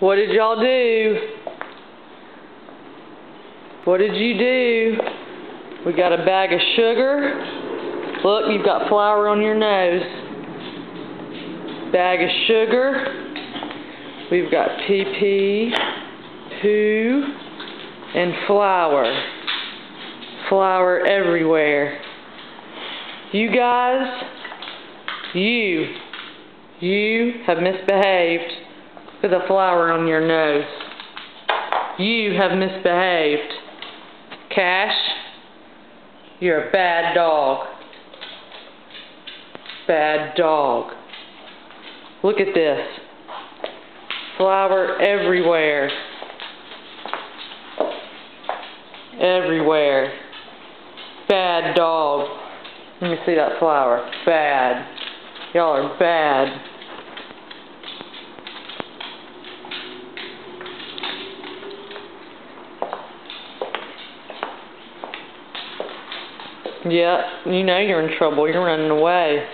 What did y'all do? What did you do? We got a bag of sugar. Look, you've got flour on your nose. Bag of sugar. We've got pee, poo, and flour. Flour everywhere. You guys, you have misbehaved with the flour on your nose. You have misbehaved. Cash, you're a bad dog. Bad dog. Look at this. Flour everywhere. Everywhere. Bad dog. Let me see that flour. Bad. Y'all are bad. Yeah, you know you're in trouble. You're running away.